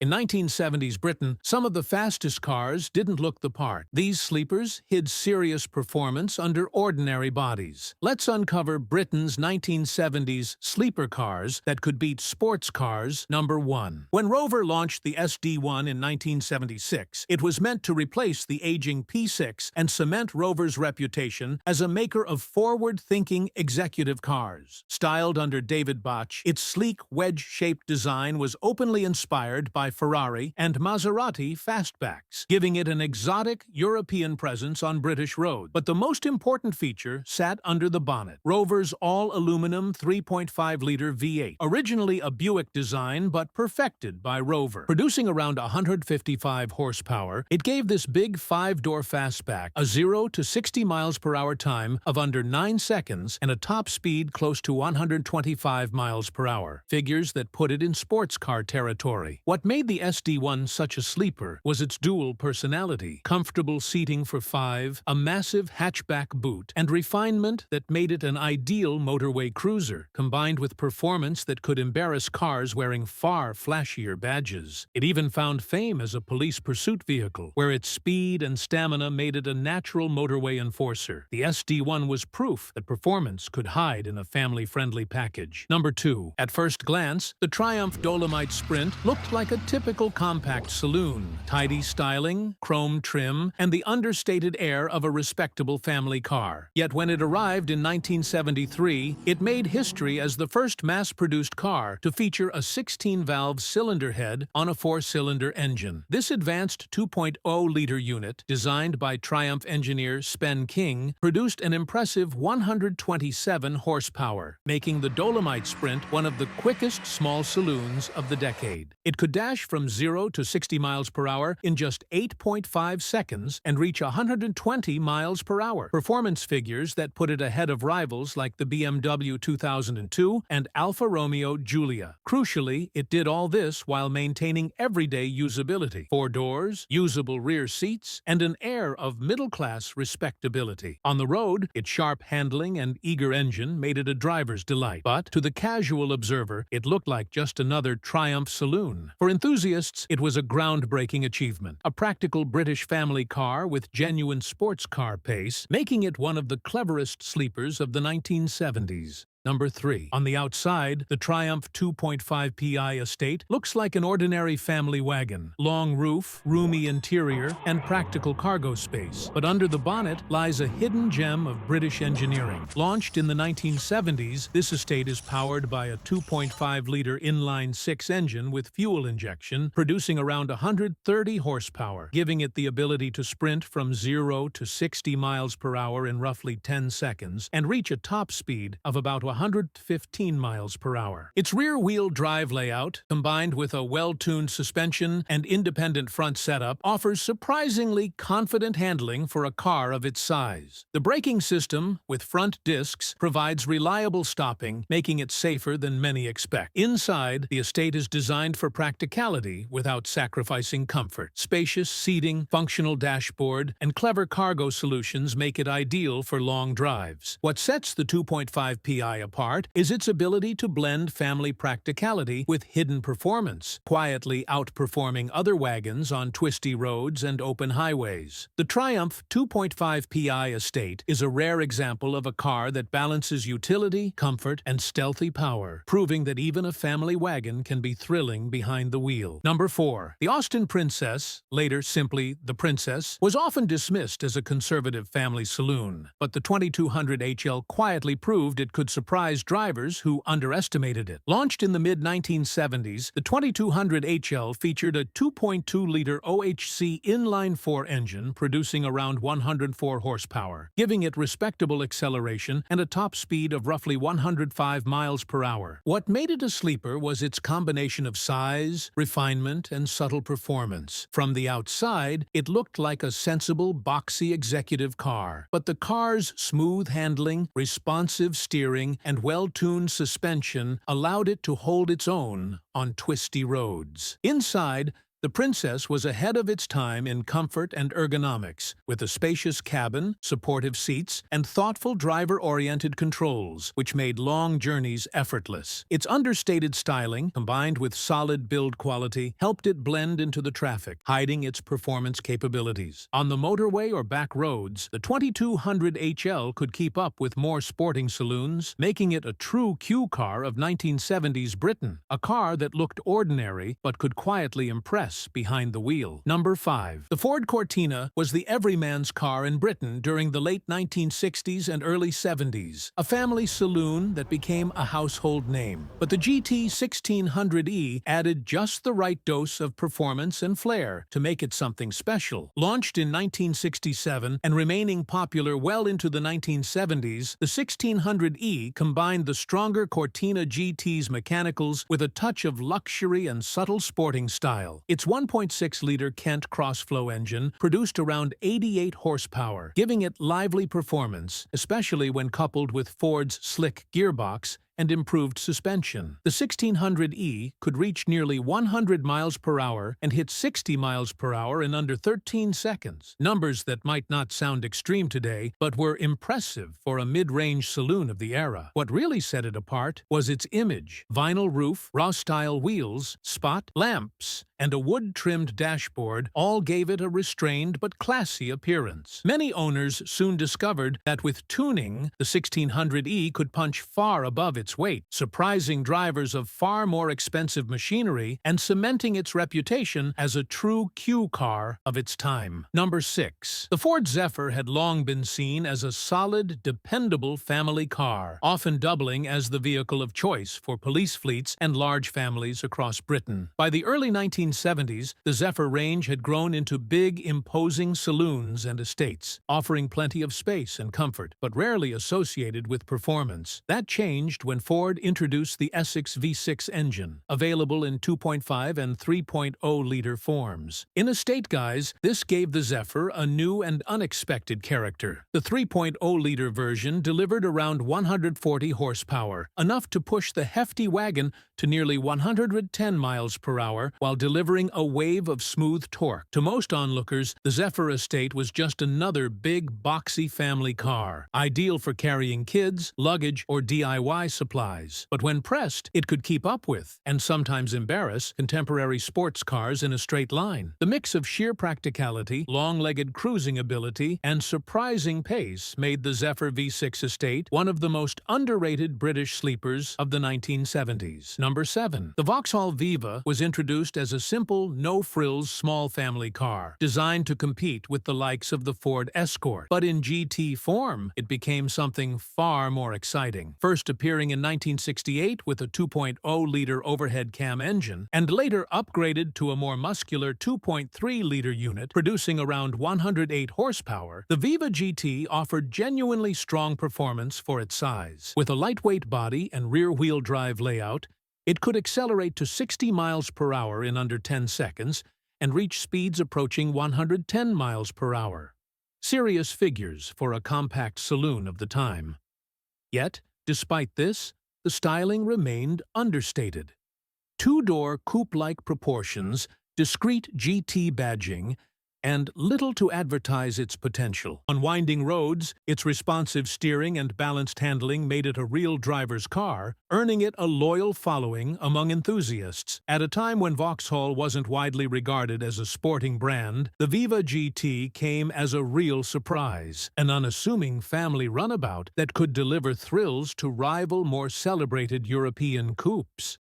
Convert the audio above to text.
In 1970s Britain, some of the fastest cars didn't look the part. These sleepers hid serious performance under ordinary bodies. Let's uncover Britain's 1970s sleeper cars that could beat sports cars. Number 1. When Rover launched the SD1 in 1976, it was meant to replace the aging P6 and cement Rover's reputation as a maker of forward-thinking executive cars. Styled under David Bach, its sleek wedge-shaped design was openly inspired by Ferrari and Maserati fastbacks, giving it an exotic European presence on British roads. But the most important feature sat under the bonnet. Rover's all-aluminum 3.5-liter V8, originally a Buick design but perfected by Rover. Producing around 155 horsepower, it gave this big 5-door fastback a 0 to 60 miles per hour time of under 9 seconds and a top speed close to 125 miles per hour, figures that put it in sports car territory. What made the SD1 such a sleeper was its dual personality, comfortable seating for 5, a massive hatchback boot, and refinement that made it an ideal motorway cruiser, combined with performance that could embarrass cars wearing far flashier badges. It even found fame as a police pursuit vehicle, where its speed and stamina made it a natural motorway enforcer. The SD1 was proof that performance could hide in a family-friendly package. Number 2. At first glance, the Triumph Dolomite Sprint looked like a typical compact saloon. Tidy styling, chrome trim, and the understated air of a respectable family car. Yet when it arrived in 1973, it made history as the first mass-produced car to feature a 16-valve cylinder head on a 4-cylinder engine. This advanced 2.0-liter unit, designed by Triumph engineer Spen King, produced an impressive 127 horsepower, making the Dolomite Sprint one of the quickest small saloons of the decade. It could dash from 0 to 60 miles per hour in just 8.5 seconds and reach 120 miles per hour. Performance figures that put it ahead of rivals like the BMW 2002 and Alfa Romeo Giulia. Crucially, it did all this while maintaining everyday usability. 4 doors, usable rear seats, and an air of middle-class respectability. On the road, its sharp handling and eager engine made it a driver's delight. But to the casual observer, it looked like just another Triumph saloon. For enthusiasts, it was a groundbreaking achievement, a practical British family car with genuine sports car pace, making it one of the cleverest sleepers of the 1970s. Number 3. On the outside, the Triumph 2.5 PI Estate looks like an ordinary family wagon. Long roof, roomy interior, and practical cargo space. But under the bonnet lies a hidden gem of British engineering. Launched in the 1970s, this estate is powered by a 2.5-liter inline-6 engine with fuel injection, producing around 130 horsepower, giving it the ability to sprint from 0 to 60 miles per hour in roughly 10 seconds and reach a top speed of about 115 miles per hour. Its rear-wheel drive layout, combined with a well-tuned suspension and independent front setup, offers surprisingly confident handling for a car of its size. The braking system, with front discs, provides reliable stopping, making it safer than many expect. Inside, the estate is designed for practicality without sacrificing comfort. Spacious seating, functional dashboard, and clever cargo solutions make it ideal for long drives. What sets the 2.5 PI apart is its ability to blend family practicality with hidden performance, quietly outperforming other wagons on twisty roads and open highways. The Triumph 2.5 PI Estate is a rare example of a car that balances utility, comfort, and stealthy power, proving that even a family wagon can be thrilling behind the wheel. Number 4. The Austin Princess, later simply the Princess, was often dismissed as a conservative family saloon, but the 2200 HL quietly proved it could surprise drivers who underestimated it. Launched in the mid-1970s, the 2200 HL featured a 2.2-liter OHC inline-4 engine producing around 104 horsepower, giving it respectable acceleration and a top speed of roughly 105 miles per hour. What made it a sleeper was its combination of size, refinement, and subtle performance. From the outside, it looked like a sensible, boxy executive car, but the car's smooth handling, responsive steering, and well-tuned suspension allowed it to hold its own on twisty roads. Inside, The Princess was ahead of its time in comfort and ergonomics, with a spacious cabin, supportive seats, and thoughtful driver-oriented controls, which made long journeys effortless. Its understated styling, combined with solid build quality, helped it blend into the traffic, hiding its performance capabilities. On the motorway or back roads, the 2200 HL could keep up with more sporting saloons, making it a true Q car of 1970s Britain, a car that looked ordinary but could quietly impress behind the wheel. Number 5. The Ford Cortina was the everyman's car in Britain during the late 1960s and early 70s, a family saloon that became a household name. But the GT 1600E added just the right dose of performance and flair to make it something special. Launched in 1967 and remaining popular well into the 1970s, the 1600E combined the stronger Cortina GT's mechanicals with a touch of luxury and subtle sporting style. Its 1.6-liter Kent crossflow engine produced around 88 horsepower, giving it lively performance, especially when coupled with Ford's slick gearbox and improved suspension. The 1600E could reach nearly 100 miles per hour and hit 60 miles per hour in under 13 seconds. Numbers that might not sound extreme today, but were impressive for a mid-range saloon of the era. What really set it apart was its image. Vinyl roof, raw-style wheels, spot lamps, and a wood-trimmed dashboard all gave it a restrained but classy appearance. Many owners soon discovered that with tuning, the 1600E could punch far above its weight, surprising drivers of far more expensive machinery and cementing its reputation as a true Q car of its time. Number 6. The Ford Zephyr had long been seen as a solid, dependable family car, often doubling as the vehicle of choice for police fleets and large families across Britain. By the early 1970s, the Zephyr range had grown into big, imposing saloons and estates, offering plenty of space and comfort, but rarely associated with performance. That changed when Ford introduced the Essex V6 engine, available in 2.5 and 3.0-liter forms. In estate guise, this gave the Zephyr a new and unexpected character. The 3.0-liter version delivered around 140 horsepower, enough to push the hefty wagon to nearly 110 miles per hour while delivering a wave of smooth torque. To most onlookers, the Zephyr Estate was just another big, boxy family car, ideal for carrying kids, luggage, or DIY supplies. But when pressed, it could keep up with, and sometimes embarrass, contemporary sports cars in a straight line. The mix of sheer practicality, long-legged cruising ability, and surprising pace made the Zephyr V6 Estate one of the most underrated British sleepers of the 1970s. Number 7. The Vauxhall Viva was introduced as a simple, no-frills small family car, designed to compete with the likes of the Ford Escort. But in GT form, it became something far more exciting. First appearing in 1968 with a 2.0-liter overhead cam engine, and later upgraded to a more muscular 2.3-liter unit, producing around 108 horsepower, the Viva GT offered genuinely strong performance for its size. With a lightweight body and rear-wheel drive layout, it could accelerate to 60 miles per hour in under 10 seconds and reach speeds approaching 110 miles per hour. Serious figures for a compact saloon of the time. Yet, despite this, the styling remained understated. Two-door coupe-like proportions, discreet GT badging, and little to advertise its potential. On winding roads, its responsive steering and balanced handling made it a real driver's car, earning it a loyal following among enthusiasts. At a time when Vauxhall wasn't widely regarded as a sporting brand, the Viva GT came as a real surprise, an unassuming family runabout that could deliver thrills to rival more celebrated European coupes.